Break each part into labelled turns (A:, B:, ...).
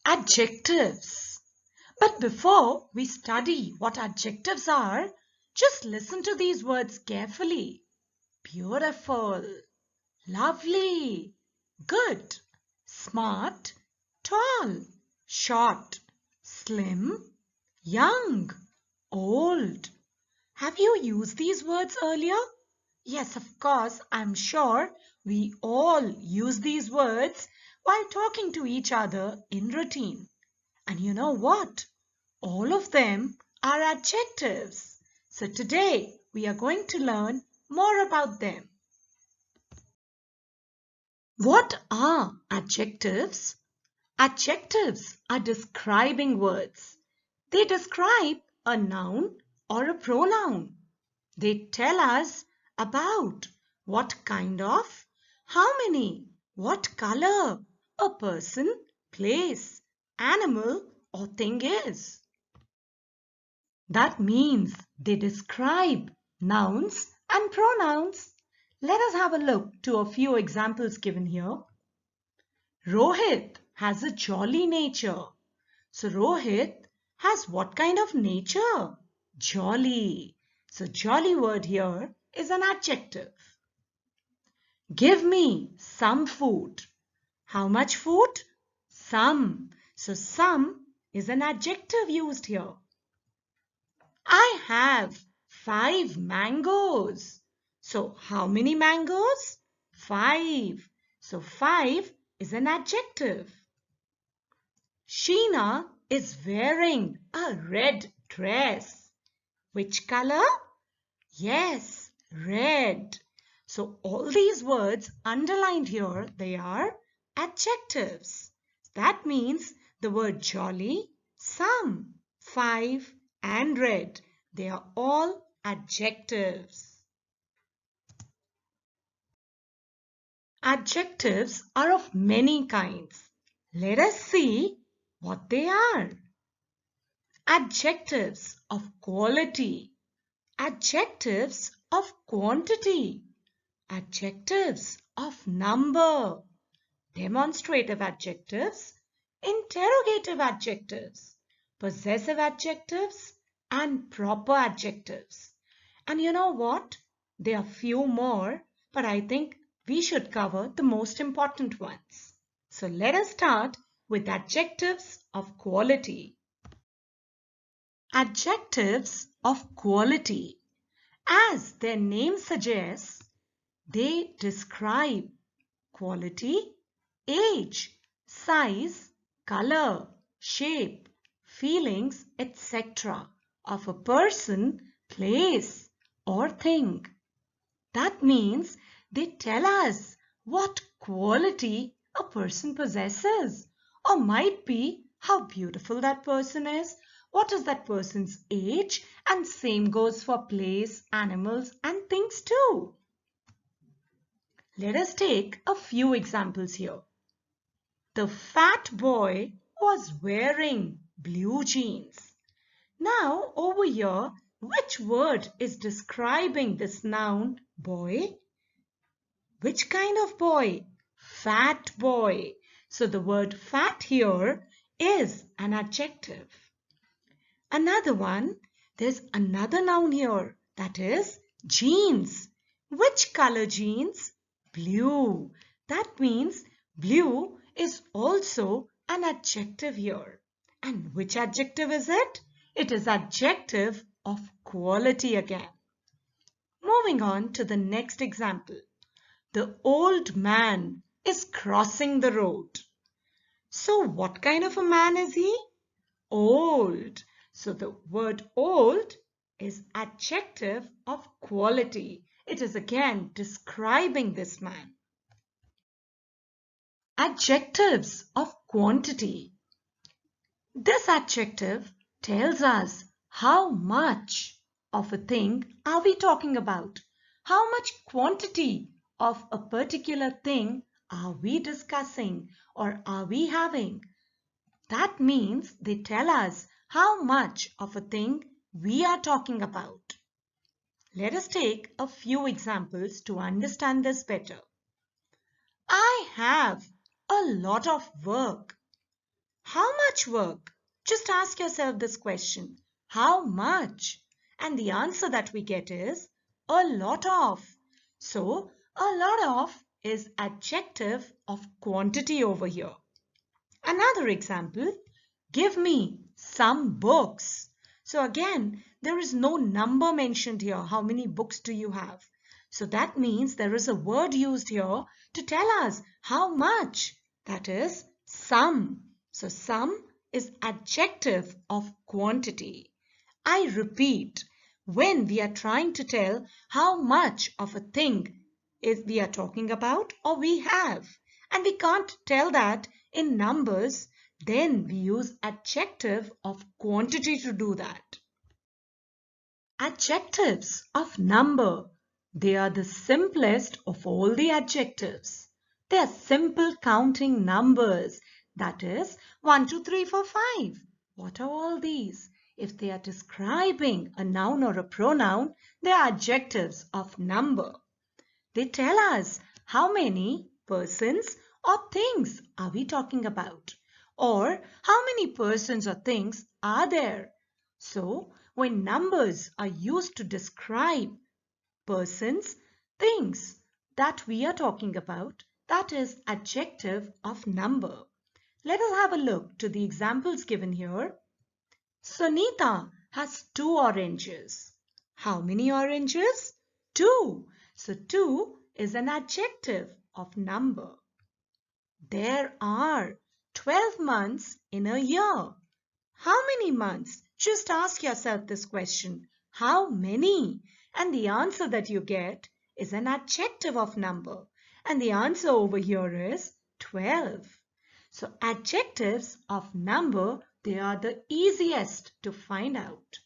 A: Adjectives. But before we study what adjectives are, just listen to these words carefully. Beautiful, lovely, good, smart, tall, short, slim, young, old. Have you used these words earlier? Yes, of course, I'm sure we all use these words while talking to each other in routine. And you know what? All of them are adjectives. So today we are going to learn more about them. What are adjectives? Adjectives are describing words. They describe a noun or a pronoun. They tell us about what kind of, how many, what color a person, place, animal or thing is. That means they describe nouns and pronouns. Let us have a look to a few examples given here. Rohit has a jolly nature. So Rohit has what kind of nature? Jolly. So jolly word here is an adjective. Give me some food. How much food? Some. So some is an adjective used here. I have 5 mangoes. So how many mangoes? 5. So 5 is an adjective. Sheena is wearing a red dress. Which color? Yes, red. So all these words underlined here, they are adjectives. That means the word jolly, some, 5 and red. They are all adjectives. Adjectives are of many kinds. Let us see what they are. Adjectives of quality, adjectives of quantity, adjectives of number, demonstrative adjectives, interrogative adjectives, possessive adjectives, and proper adjectives. And you know what? There are few more, but I think we should cover the most important ones. So let us start with adjectives of quality. Adjectives of quality. As their name suggests, they describe quality, age, size, color, shape, feelings, etc. of a person, place, or thing. That means they tell us what quality a person possesses, or might be how beautiful that person is, what is that person's age, and same goes for place, animals, and things too. Let us take a few examples here. The fat boy was wearing blue jeans. Now over here, which word is describing this noun boy? Which kind of boy? Fat boy. So the word fat here is an adjective. Another one, there's another noun here, that is jeans. Which color jeans? Blue. That means blue is also an adjective here. And which adjective is it? It is adjective of quality again. Moving on to the next example. The old man is crossing the road. So what kind of a man is he? Old. So the word old is adjective of quality. It is again describing this man. Adjectives of quantity. This adjective tells us how much of a thing are we talking about? How much quantity of a particular thing are we discussing or are we having? That means they tell us how much of a thing we are talking about. Let us take a few examples to understand this better. I have a lot of work. How much work? Just ask yourself this question. How much? And the answer that we get is a lot of. So, a lot of is adjective of quantity over here. Another example, give me some books. So again, there is no number mentioned here. How many books do you have? So that means there is a word used here to tell us how much. That is some. So some is adjective of quantity. I repeat, when we are trying to tell how much of a thing we are talking about or we have, and we can't tell that in numbers, then we use adjective of quantity to do that. Adjectives of number. They are the simplest of all the adjectives. They are simple counting numbers. That is 1, 2, 3, 4, 5. What are all these? If they are describing a noun or a pronoun, they are adjectives of number. They tell us how many persons or things are we talking about, or how many persons or things are there. So, when numbers are used to describe persons, things that we are talking about, that is adjective of number. Let us have a look to the examples given here. Sunita has 2 oranges. How many oranges? 2. So 2 is an adjective of number. There are 12 months in a year. How many months? Just ask yourself this question. How many? And the answer that you get is an adjective of number. And the answer over here is 12. So adjectives of number, they are the easiest to find out.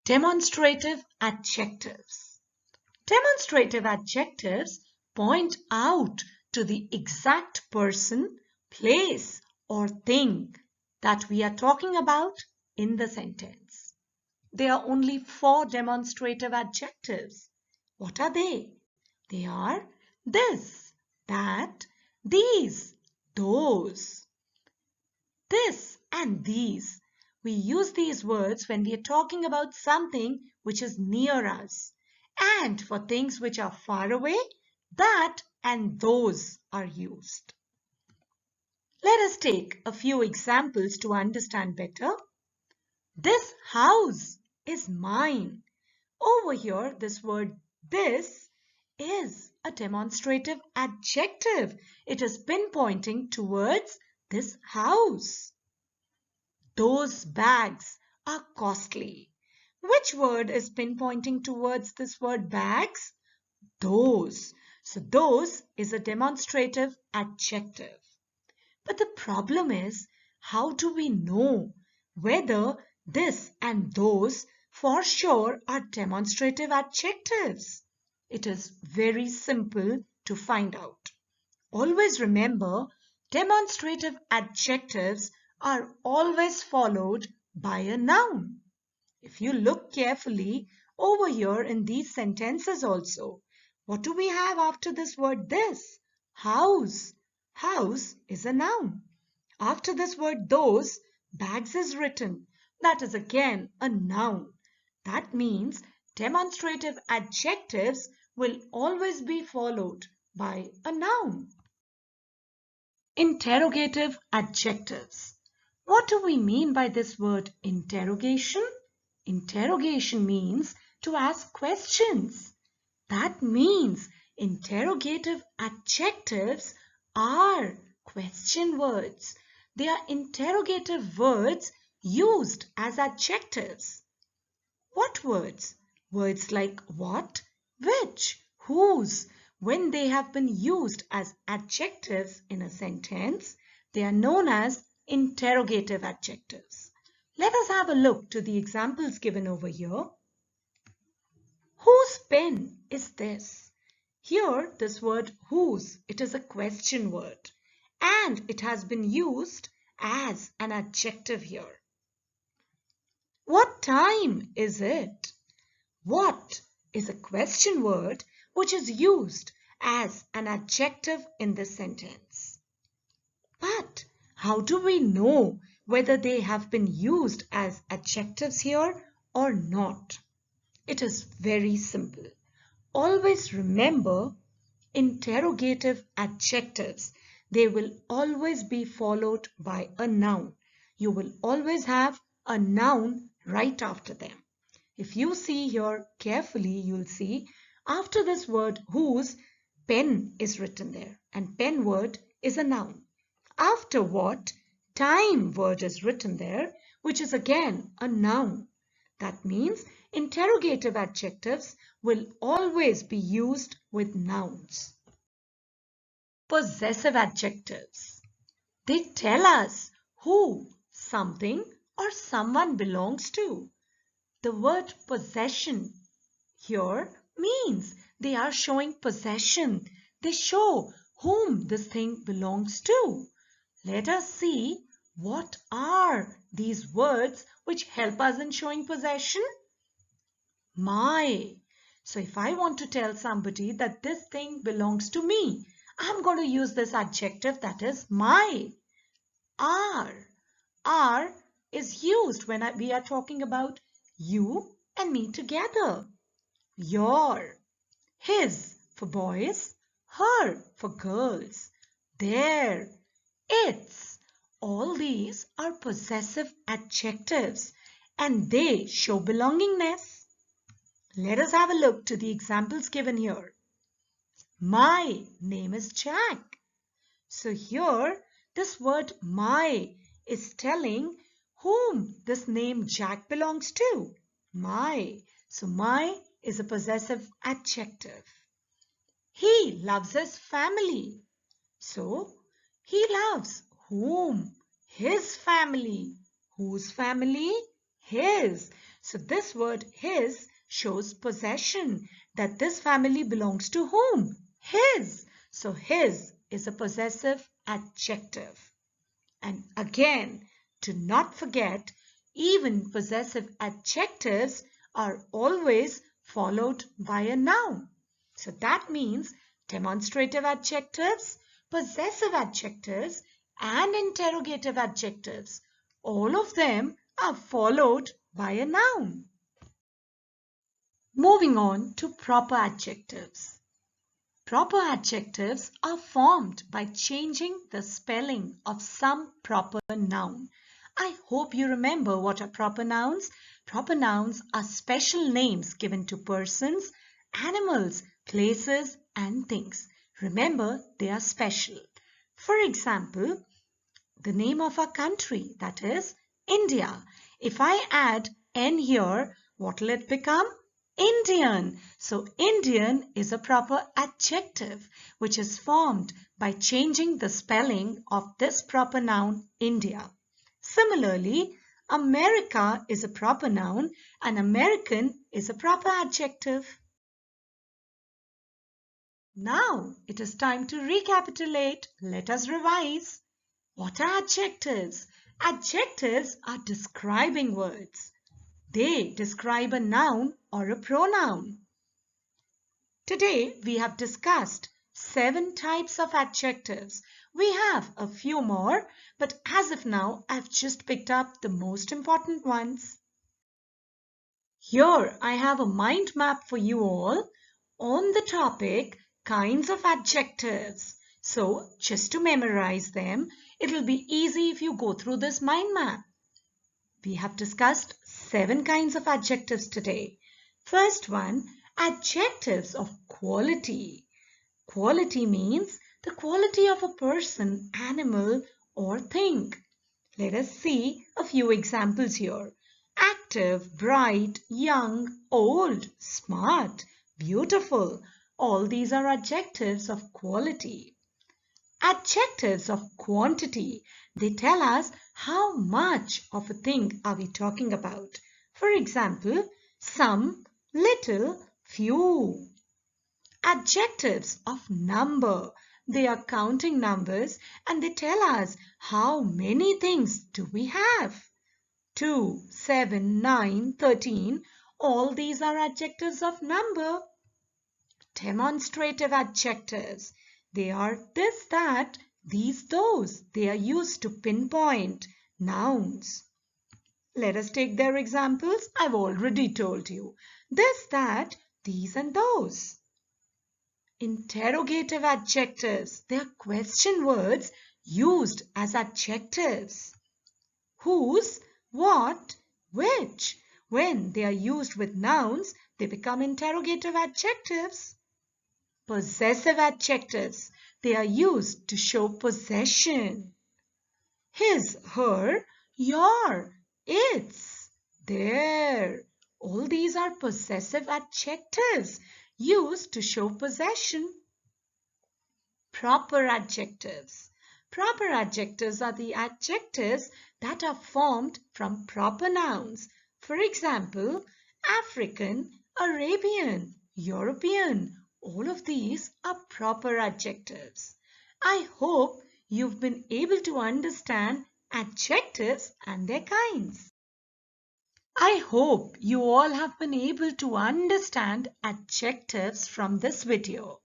A: Demonstrative adjectives. Demonstrative adjectives point out to the exact person, place, or thing that we are talking about in the sentence. There are only 4 demonstrative adjectives. What are they? They are this, that, these, those. This and these. We use these words when we are talking about something which is near us. And for things which are far away, that and those are used. Let us take a few examples to understand better. This house is mine. Over here, this word this is a demonstrative adjective. It is pinpointing towards this house. Those bags are costly. Which word is pinpointing towards this word bags? Those. So those is a demonstrative adjective. But the problem is, how do we know whether this and those for sure are demonstrative adjectives? It is very simple to find out. Always remember, demonstrative adjectives are always followed by a noun. If you look carefully over here in these sentences also, what do we have after this word this? House. House is a noun. After this word those, bags is written. That is again a noun. That means demonstrative adjectives will always be followed by a noun. Interrogative adjectives. What do we mean by this word interrogation? Interrogation means to ask questions. That means interrogative adjectives are question words. They are interrogative words used as adjectives. What words? Words like what, which, whose. When they have been used as adjectives in a sentence, they are known as interrogative adjectives. Let us have a look to the examples given over here. Whose pen is this? Here, this word whose, it is a question word and it has been used as an adjective here. What time is it? What is a question word which is used as an adjective in this sentence. But how do we know whether they have been used as adjectives here or not? It is very simple. Always remember, interrogative adjectives, they will always be followed by a noun. You will always have a noun right after them. If you see here carefully, you'll see after this word whose, pen is written there, and pen word is a noun. After what, time word is written there, which is again a noun. That means interrogative adjectives will always be used with nouns. Possessive adjectives. They tell us who something or someone belongs to. The word possession here means they are showing possession. They show whom this thing belongs to. Let us see what are these words which help us in showing possession. My. So if I want to tell somebody that this thing belongs to me, I'm going to use this adjective, that is my. Our. Our is used when we are talking about you and me together. Your. His for boys, her for girls, their, its. All these are possessive adjectives and they show belongingness. Let us have a look to the examples given here. My name is Jack. So here this word my is telling whom this name Jack belongs to. My. So my is a possessive adjective. He loves his family. So he loves whom? His family. Whose family? His. So this word his shows possession, that this family belongs to whom? His. So his is a possessive adjective. And again, to not forget, even possessive adjectives are always followed by a noun. So that means demonstrative adjectives, possessive adjectives, and interrogative adjectives, all of them are followed by a noun. Moving on to proper adjectives. Proper adjectives are formed by changing the spelling of some proper noun. I hope you remember what are proper nouns. Proper nouns are special names given to persons, animals, places, and things. Remember, they are special. For example, the name of our country, that is India. If I add N here, what will it become? Indian. So Indian is a proper adjective which is formed by changing the spelling of this proper noun India. Similarly, America is a proper noun and American is a proper adjective. Now it is time to recapitulate. Let us revise. What are adjectives? Adjectives are describing words. They describe a noun or a pronoun. Today we have discussed 7 types of adjectives. We have a few more, but as of now I've just picked up the most important ones. Here I have a mind map for you all on the topic kinds of adjectives. So just to memorize them, it will be easy if you go through this mind map. We have discussed 7 kinds of adjectives today. First one, adjectives of quality. Quality means the quality of a person, animal, or thing. Let us see a few examples here. Active, bright, young, old, smart, beautiful. All these are adjectives of quality. Adjectives of quantity. They tell us how much of a thing are we talking about. For example, some, little, few. Adjectives of number. They are counting numbers and they tell us how many things do we have. 2, 7, 9, 13. All these are adjectives of number. Demonstrative adjectives. They are this, that, these, those. They are used to pinpoint nouns. Let us take their examples. I've already told you. This, that, these and those. Interrogative adjectives. They are question words used as adjectives. Whose, what, which. When they are used with nouns, they become interrogative adjectives. Possessive adjectives. They are used to show possession. His, her, your, its, their. All these are possessive adjectives used to show possession. Proper adjectives. Proper adjectives are the adjectives that are formed from proper nouns. For example, African, Arabian, European. All of these are proper adjectives. I hope you've been able to understand adjectives and their kinds. I hope you all have been able to understand adjectives from this video.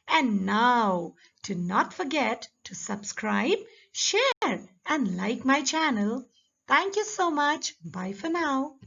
A: And now, do not forget to subscribe, share and like my channel. Thank you so much. Bye for now.